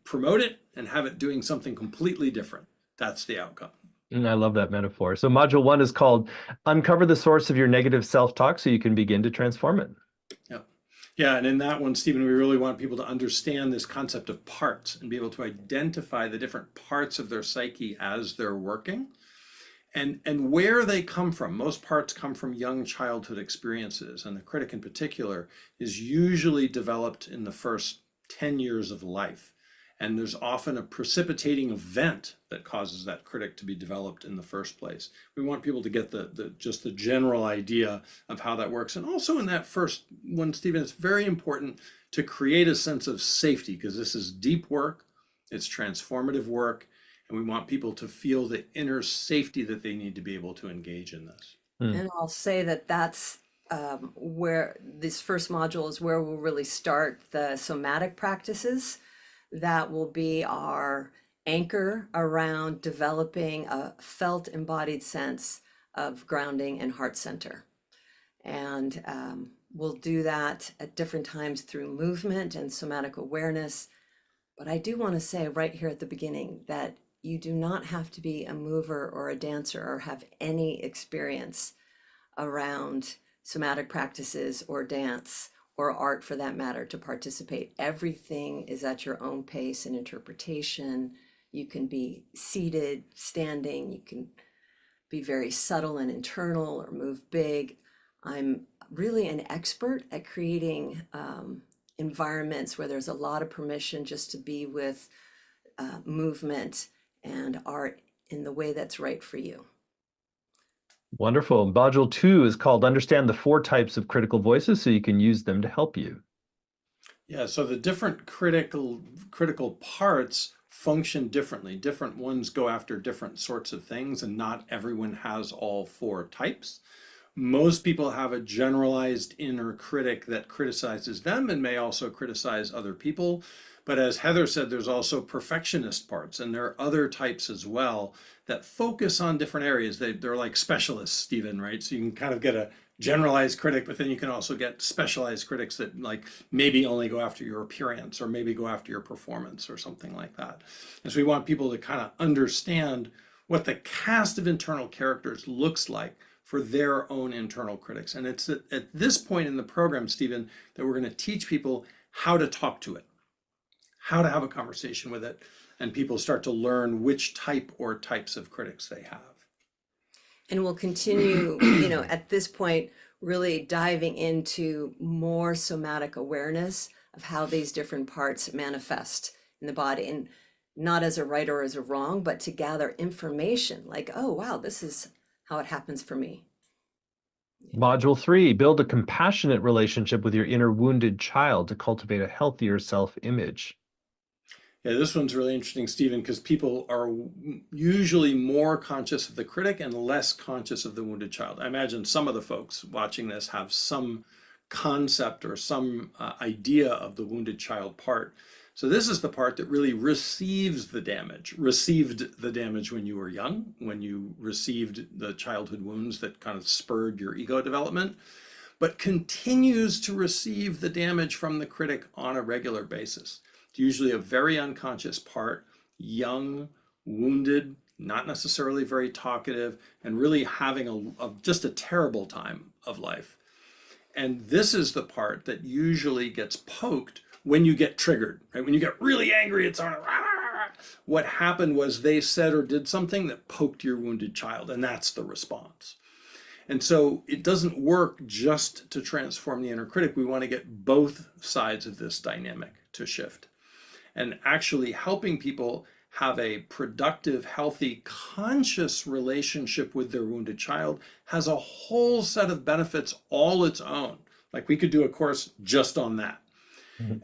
promote it and have it doing something completely different. That's the outcome. And I love that metaphor. So module 1 is called Uncover the Source of Your Negative Self-Talk so you can begin to transform it. Yeah, and in that one, Stephen, we really want people to understand this concept of parts and be able to identify the different parts of their psyche as they're working and where they come from. Most parts come from young childhood experiences, and the critic in particular is usually developed in the first 10 years of life. And there's often a precipitating event that causes that critic to be developed in the first place. We want people to get just the general idea of how that works. And also in that first one, Stephen, it's very important to create a sense of safety, because this is deep work, it's transformative work, and we want people to feel the inner safety that they need to be able to engage in this. And I'll say that that's where this first module is where we'll really start the somatic practices. That will be our anchor around developing a felt embodied sense of grounding and heart center. And we'll do that at different times through movement and somatic awareness. But I do want to say right here at the beginning that you do not have to be a mover or a dancer or have any experience around somatic practices or dance or art for that matter to participate. Everything is at your own pace and interpretation. You can be seated, standing, you can be very subtle and internal or move big. I'm really an expert at creating environments where there's a lot of permission just to be with movement and art in the way that's right for you. Wonderful. Module 2 is called Understand the 4 Types of Critical Voices so you can use them to help you. Yeah, so the different critical parts function differently. Different ones go after different sorts of things, and not everyone has all 4 types. Most people have a generalized inner critic that criticizes them and may also criticize other people. But as Heather said, there's also perfectionist parts, and there are other types as well that focus on different areas. They're like specialists, Stephen, right? So you can kind of get a generalized critic, but then you can also get specialized critics that like maybe only go after your appearance or maybe go after your performance or something like that. And so we want people to kind of understand what the cast of internal characters looks like for their own internal critics. And it's at this point in the program, Stephen, that we're going to teach people how to talk to it, how to have a conversation with it, and people start to learn which type or types of critics they have. And we'll continue, at this point, really diving into more somatic awareness of how these different parts manifest in the body, and not as a right or as a wrong, but to gather information like, oh, wow, this is how it happens for me. Module 3, build a compassionate relationship with your inner wounded child to cultivate a healthier self-image. Yeah, this one's really interesting, Stephen, because people are usually more conscious of the critic and less conscious of the wounded child. I imagine some of the folks watching this have some concept or some idea of the wounded child part. So this is the part that really received the damage when you were young, when you received the childhood wounds that kind of spurred your ego development, but continues to receive the damage from the critic on a regular basis. It's usually a very unconscious part, young, wounded, not necessarily very talkative, and really having just a terrible time of life. And this is the part that usually gets poked when you get triggered, right? When you get really angry, it's on. What happened was they said or did something that poked your wounded child, and that's the response. And so it doesn't work just to transform the inner critic. We want to get both sides of this dynamic to shift. And actually helping people have a productive, healthy, conscious relationship with their wounded child has a whole set of benefits all its own. Like we could do a course just on that.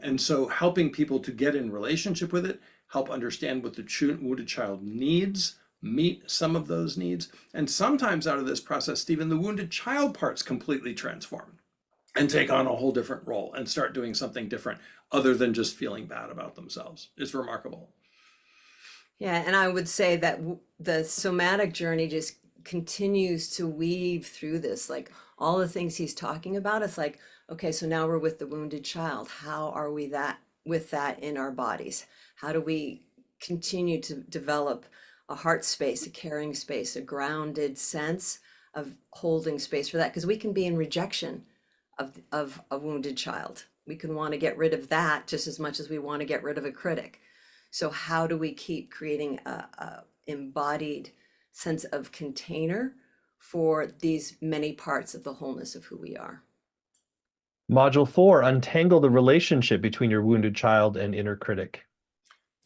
And so helping people to get in relationship with it, help understand what the wounded child needs, meet some of those needs. And sometimes out of this process, Stephen, the wounded child part's completely transformed and take on a whole different role and start doing something different other than just feeling bad about themselves. It's remarkable. Yeah, and I would say that the somatic journey just continues to weave through this, like all the things he's talking about. It's like, okay, so now we're with the wounded child. How are we with that in our bodies? How do we continue to develop a heart space, a caring space, a grounded sense of holding space for that? Because we can be in rejection of a wounded child. We can want to get rid of that just as much as we want to get rid of a critic. So how do we keep creating a embodied sense of container for these many parts of the wholeness of who we are? Module 4, untangle the relationship between your wounded child and inner critic.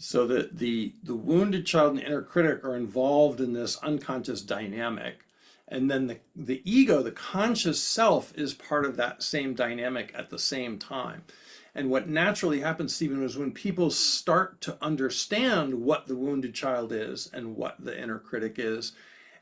So that the wounded child and the inner critic are involved in this unconscious dynamic. And then the ego, the conscious self, is part of that same dynamic at the same time. And what naturally happens, Stephen, is when people start to understand what the wounded child is and what the inner critic is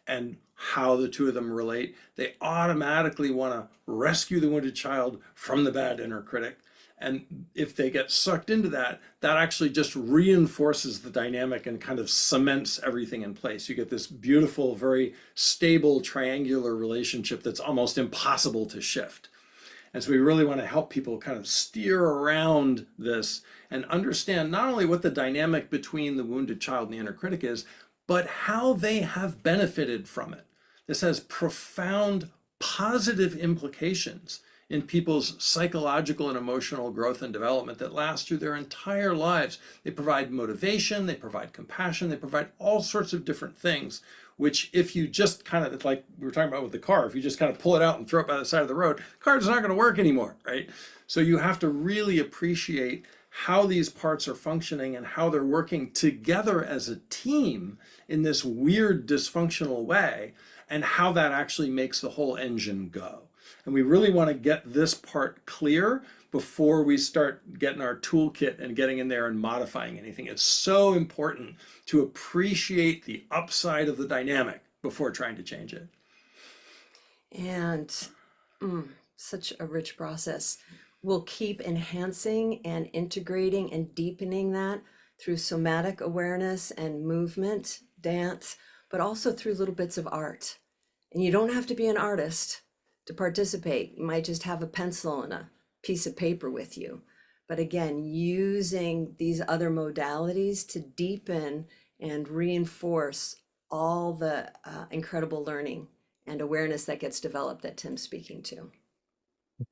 and how the two of them relate, they automatically want to rescue the wounded child from the bad inner critic. And if they get sucked into that, that actually just reinforces the dynamic and kind of cements everything in place. You get this beautiful, very stable triangular relationship that's almost impossible to shift. And so we really want to help people kind of steer around this and understand not only what the dynamic between the wounded child and the inner critic is, but how they have benefited from it. This has profound positive implications in people's psychological and emotional growth and development that last through their entire lives. They provide motivation, they provide compassion, they provide all sorts of different things, which if you just kind of, like we were talking about with the car, if you just kind of pull it out and throw it by the side of the road, the car's not going to work anymore, right? So you have to really appreciate how these parts are functioning and how they're working together as a team in this weird dysfunctional way, and how that actually makes the whole engine go. And we really want to get this part clear before we start getting our toolkit and getting in there and modifying anything. It's so important to appreciate the upside of the dynamic before trying to change it. And such a rich process. We'll keep enhancing and integrating and deepening that through somatic awareness and movement, dance, but also through little bits of art. And you don't have to be an artist to participate. You might just have a pencil and a piece of paper with you. But again, using these other modalities to deepen and reinforce all the incredible learning and awareness that gets developed that Tim's speaking to.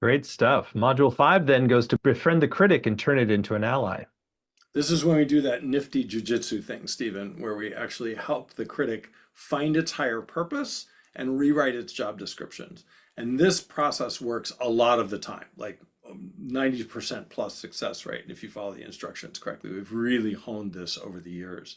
Great stuff. Module 5 then goes to befriend the critic and turn it into an ally. This is when we do that nifty jujitsu thing, Stephen, where we actually help the critic find its higher purpose and rewrite its job descriptions. And this process works a lot of the time, like 90% plus success rate if you follow the instructions correctly. We've really honed this over the years.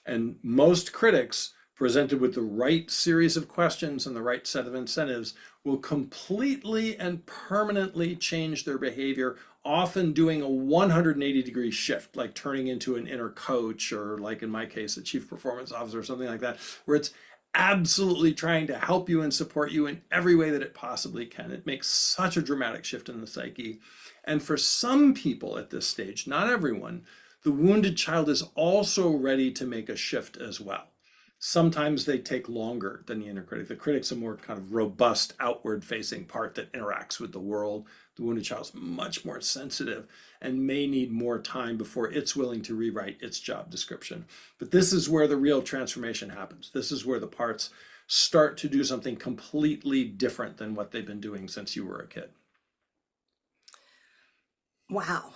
And most critics, presented with the right series of questions and the right set of incentives, will completely and permanently change their behavior, often doing a 180-degree shift, like turning into an inner coach, or like in my case, a chief performance officer or something like that, where it's absolutely trying to help you and support you in every way that it possibly can. It makes such a dramatic shift in the psyche. And for some people at this stage, not everyone, the wounded child is also ready to make a shift as well. Sometimes they take longer than the inner critic. The critic's a more kind of robust, outward-facing part that interacts with the world. The wounded child's much more sensitive and may need more time before it's willing to rewrite its job description. But this is where the real transformation happens. This is where the parts start to do something completely different than what they've been doing since you were a kid. Wow.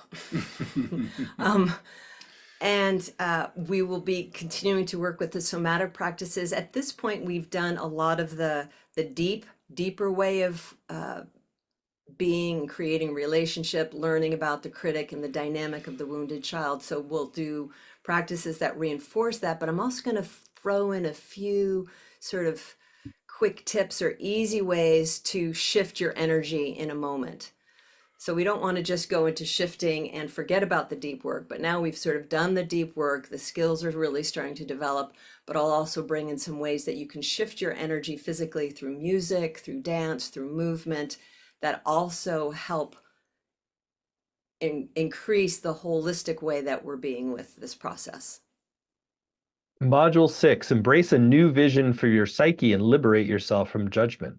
And we will be continuing to work with the somatic practices. At this point, we've done a lot of the deeper way of being, creating relationship, learning about the critic and the dynamic of the wounded child. So we'll do practices that reinforce that, but I'm also going to throw in a few sort of quick tips or easy ways to shift your energy in a moment. So we don't want to just go into shifting and forget about the deep work, but now we've sort of done the deep work, the skills are really starting to develop, but I'll also bring in some ways that you can shift your energy physically through music, through dance, through movement, that also help increase the holistic way that we're being with this process. Module 6, embrace a new vision for your psyche and liberate yourself from judgment.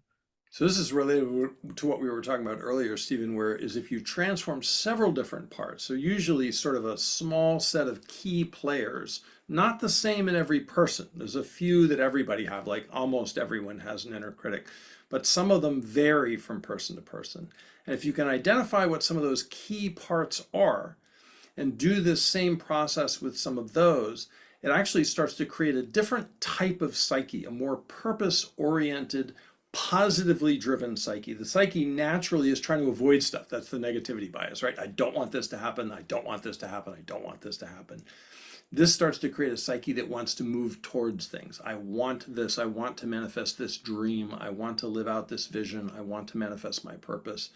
So this is related to what we were talking about earlier, Stephen, where is if you transform several different parts, so usually sort of a small set of key players, not the same in every person. There's a few that everybody have, like almost everyone has an inner critic, but some of them vary from person to person. And if you can identify what some of those key parts are and do this same process with some of those, it actually starts to create a different type of psyche, a more purpose-oriented, positively driven psyche. The psyche naturally is trying to avoid stuff. That's the negativity bias, right? I don't want this to happen. I don't want this to happen. I don't want this to happen. this starts to create a psyche that wants to move towards things. I want this. I want to manifest this dream. I want to live out this vision. I want to manifest my purpose.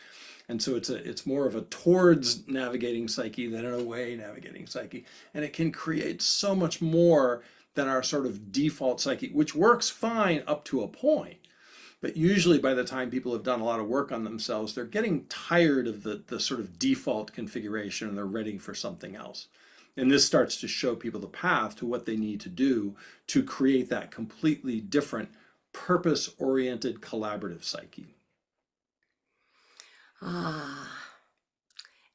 And so it's more of a towards navigating psyche than an away navigating psyche. And it can create so much more than our sort of default psyche, which works fine up to a point. But usually by the time people have done a lot of work on themselves, they're getting tired of the sort of default configuration and they're ready for something else. And this starts to show people the path to what they need to do to create that completely different purpose-oriented collaborative psyche.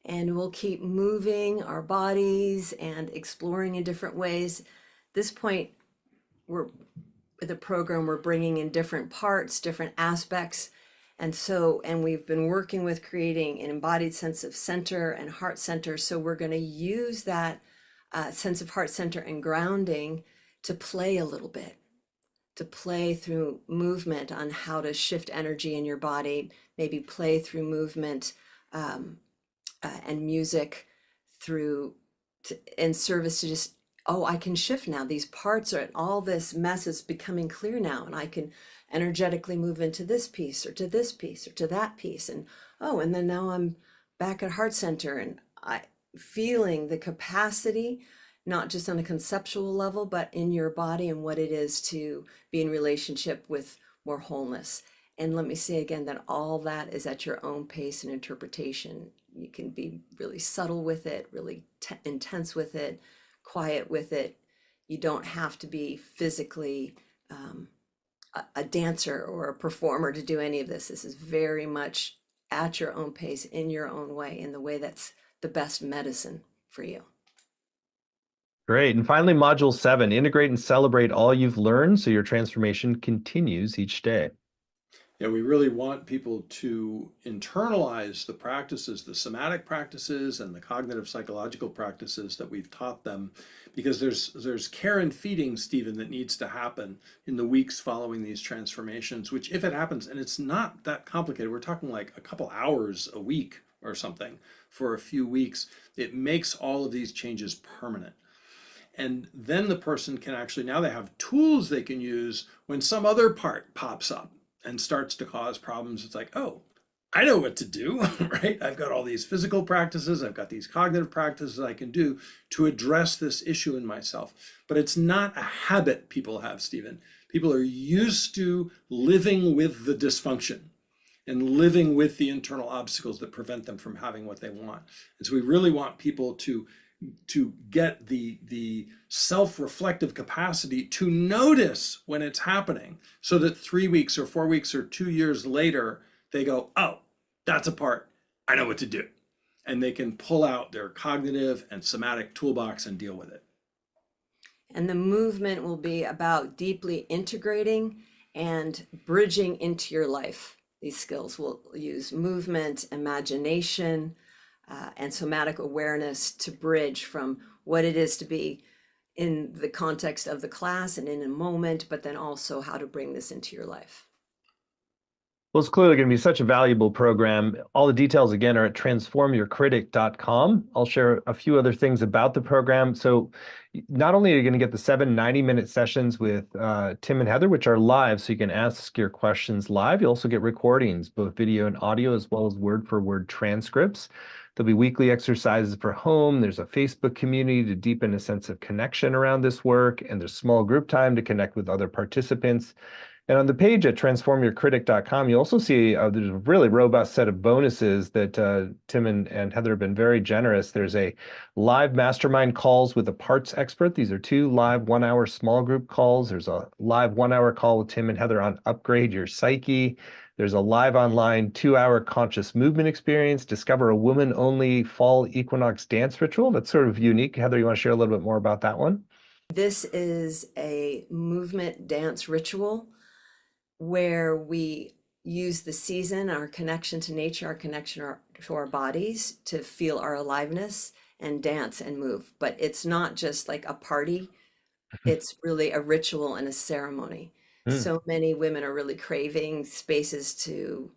And we'll keep moving our bodies and exploring in different ways. This point, we're with the program, we're bringing in different parts, different aspects. And we've been working with creating an embodied sense of center and heart center. So we're going to use that sense of heart center and grounding to play a little bit, to play through movement on how to shift energy in your body, maybe play through movement and music in service to just, oh, I can shift now. These parts are, all this mess is becoming clear now, and I can energetically move into this piece or to this piece or to that piece. And and then now I'm back at heart center and I feeling the capacity, not just on a conceptual level, but in your body and what it is to be in relationship with more wholeness. And let me say again that all that is at your own pace and interpretation. You can be really subtle with it, really intense with it, quiet with it. You don't have to be physically a dancer or a performer to do any of this. This is very much at your own pace, in your own way, in the way that's the best medicine for you. Great. And finally, module 7, integrate and celebrate all you've learned so your transformation continues each day. Yeah, we really want people to internalize the practices, the somatic practices and the cognitive psychological practices that we've taught them, because there's care and feeding, Stephen, that needs to happen in the weeks following these transformations, which if it happens, and it's not that complicated, we're talking like a couple hours a week or something for a few weeks, it makes all of these changes permanent. And then the person can actually, now they have tools they can use when some other part pops up and starts to cause problems. It's like, oh, I know what to do, right? I've got all these physical practices, I've got these cognitive practices I can do to address this issue in myself. But it's not a habit people have, Stephen. People are used to living with the dysfunction and living with the internal obstacles that prevent them from having what they want. And so we really want people to get the self-reflective capacity to notice when it's happening, so that 3 weeks or 4 weeks or 2 years later, they go, oh, that's a part, I know what to do. And they can pull out their cognitive and somatic toolbox and deal with it. And the movement will be about deeply integrating and bridging into your life. These skills will use movement, imagination, and somatic awareness to bridge from what it is to be in the context of the class and in a moment, but then also how to bring this into your life. Well, it's clearly going to be such a valuable program. All the details, again, are at transformyourcritic.com. I'll share a few other things about the program. So not only are you going to get the 7 90-minute sessions with Tim and Heather, which are live, so you can ask your questions live. You'll also get recordings, both video and audio, as well as word-for-word transcripts. There'll be weekly exercises for home. There's a Facebook community to deepen a sense of connection around this work, and there's small group time to connect with other participants. And on the page at transformyourcritic.com, you also see there's a really robust set of bonuses that Tim and Heather have been very generous. There's a live mastermind calls with a parts expert. These are 2 live 1-hour small group calls. There's a live 1-hour call with Tim and Heather on upgrade your psyche. There's a live online 2-hour conscious movement experience. Discover a woman-only fall equinox dance ritual. That's sort of unique. Heather, you want to share a little bit more about that one? This is a movement dance ritual where we use the season, our connection to nature, our connection to our bodies to feel our aliveness and dance and move. But it's not just like a party. It's really a ritual and a ceremony. So many women are really craving spaces to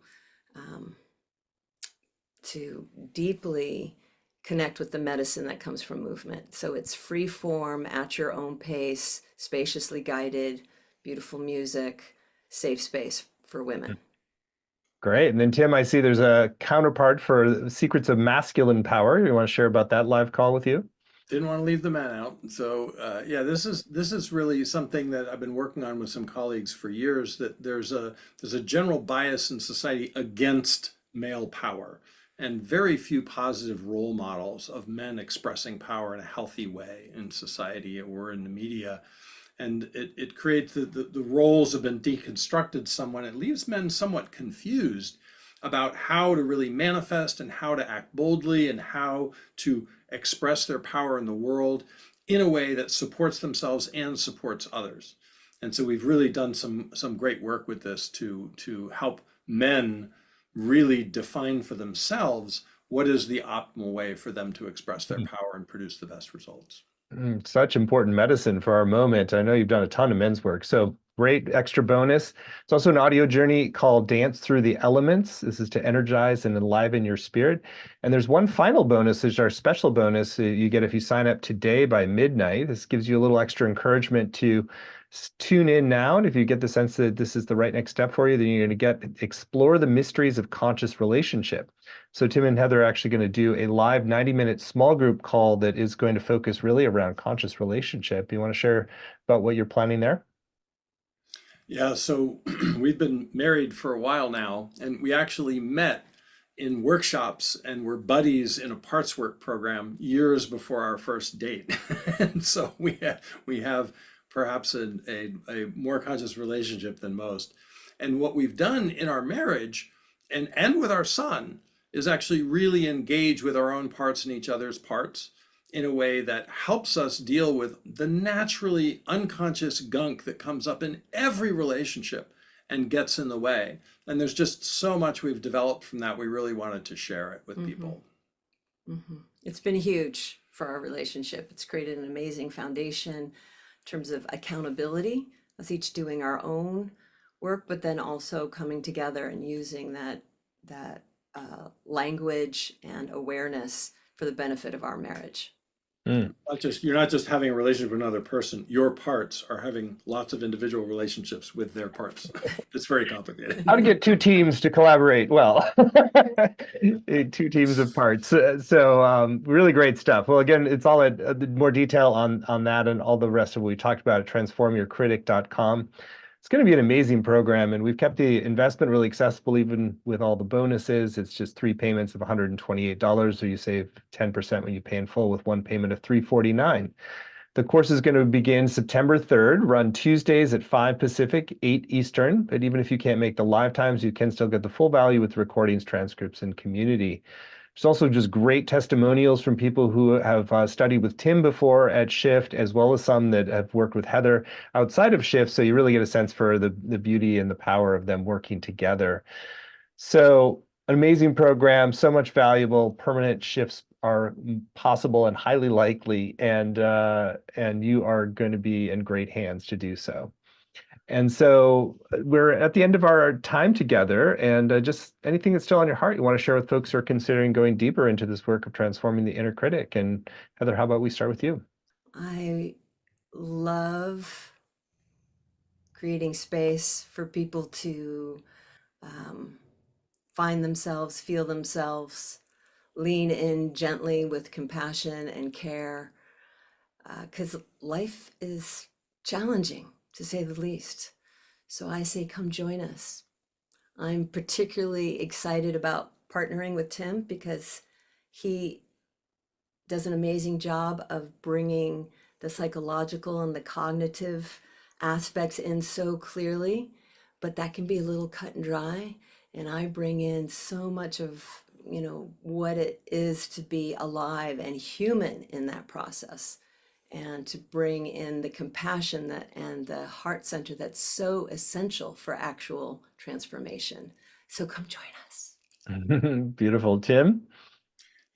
deeply connect with the medicine that comes from movement. So it's free form, at your own pace, spaciously guided, beautiful music, safe space for women. Great. And then Tim, I see there's a counterpart for Secrets of Masculine Power. You want to share about that live call with you? Didn't want to leave the man out. So yeah, this is really something that I've been working on with some colleagues for years. That there's a general bias in society against male power, and very few positive role models of men expressing power in a healthy way in society or in the media. And it creates the roles have been deconstructed somewhat. It leaves men somewhat confused about how to really manifest and how to act boldly and how to express their power in the world in a way that supports themselves and supports others. And so we've really done some great work with this to help men really define for themselves what is the optimal way for them to express their power and produce the best results. Such important medicine for our moment. I know you've done a ton of men's work, so great extra bonus. It's also an audio journey called Dance Through the Elements. This is to energize and enliven your spirit. And there's one final bonus, is our special bonus you get if you sign up today by midnight. This gives you a little extra encouragement to tune in now. And if you get the sense that this is the right next step for you, then you're going to explore the mysteries of conscious relationship. So Tim and Heather are actually going to do a live 90-minute small group call that is going to focus really around conscious relationship. You want to share about what you're planning there? Yeah, so we've been married for a while now, and we actually met in workshops and were buddies in a parts work program years before our first date. And so we have perhaps a more conscious relationship than most. And what we've done in our marriage and with our son is actually really engage with our own parts and each other's parts in a way that helps us deal with the naturally unconscious gunk that comes up in every relationship and gets in the way. And there's just so much we've developed from that. We really wanted to share it with people. It's been huge for our relationship. It's created an amazing foundation in terms of accountability, us each doing our own work, but then also coming together and using that language and awareness for the benefit of our marriage. You're not just having a relationship with another person, your parts are having lots of individual relationships with their parts. It's very complicated. How to get two teams to collaborate well. Two teams of parts. So really great stuff. Well, again, it's all more detail on that and all the rest of what we talked about at transformyourcritic.com. It's going to be an amazing program, and we've kept the investment really accessible even with all the bonuses. It's just 3 payments of $128, so you save 10% when you pay in full with one payment of $349. The course is going to begin September 3rd, run Tuesdays at 5 Pacific, 8 Eastern. But even if you can't make the live times, you can still get the full value with recordings, transcripts, and community. There's also just great testimonials from people who have studied with Tim before at Shift, as well as some that have worked with Heather outside of Shift. So you really get a sense for the beauty and the power of them working together. So an amazing program, so much valuable. Permanent shifts are possible and highly likely, and you are going to be in great hands to do so. And so we're at the end of our time together, and just anything that's still on your heart you want to share with folks who are considering going deeper into this work of transforming the inner critic. And Heather, how about we start with you? I love creating space for people to find themselves, feel themselves, lean in gently with compassion and care, because life is challenging, to say the least. So I say, come join us. I'm particularly excited about partnering with Tim because he does an amazing job of bringing the psychological and the cognitive aspects in so clearly, but that can be a little cut and dry. And I bring in so much of, what it is to be alive and human in that process, and to bring in the compassion and the heart center that's so essential for actual transformation. So come join us. Beautiful. Tim?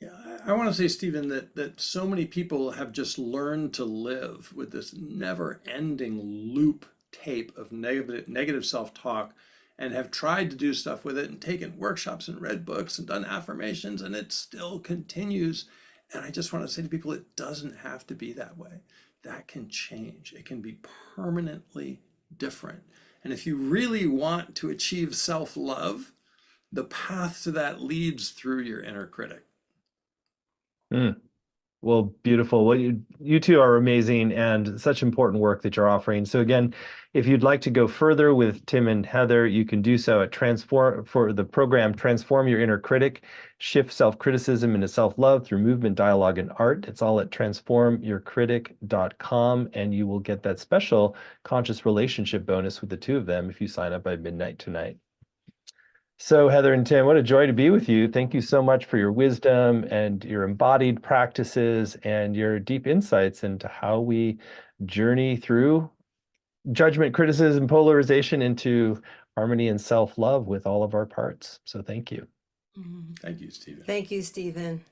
Yeah, I want to say, Stephen, that so many people have just learned to live with this never-ending loop tape of negative self-talk, and have tried to do stuff with it and taken workshops and read books and done affirmations, and it still continues. And I just want to say to people, it doesn't have to be that way. That can change. It can be permanently different. And if you really want to achieve self-love, the path to that leads through your inner critic. Mm. Well, beautiful. Well, you two are amazing and such important work that you're offering. So again, if you'd like to go further with Tim and Heather, you can do so at for the program Transform Your Inner Critic, Shift Self-Criticism into Self-Love Through Movement, Dialogue, and Art. It's all at transformyourcritic.com, and you will get that special conscious relationship bonus with the two of them if you sign up by midnight tonight. So Heather and Tim, what a joy to be with you. Thank you so much for your wisdom and your embodied practices and your deep insights into how we journey through judgment, criticism, polarization into harmony and self-love with all of our parts. So thank you. Thank you, Stephen. Thank you, Stephen.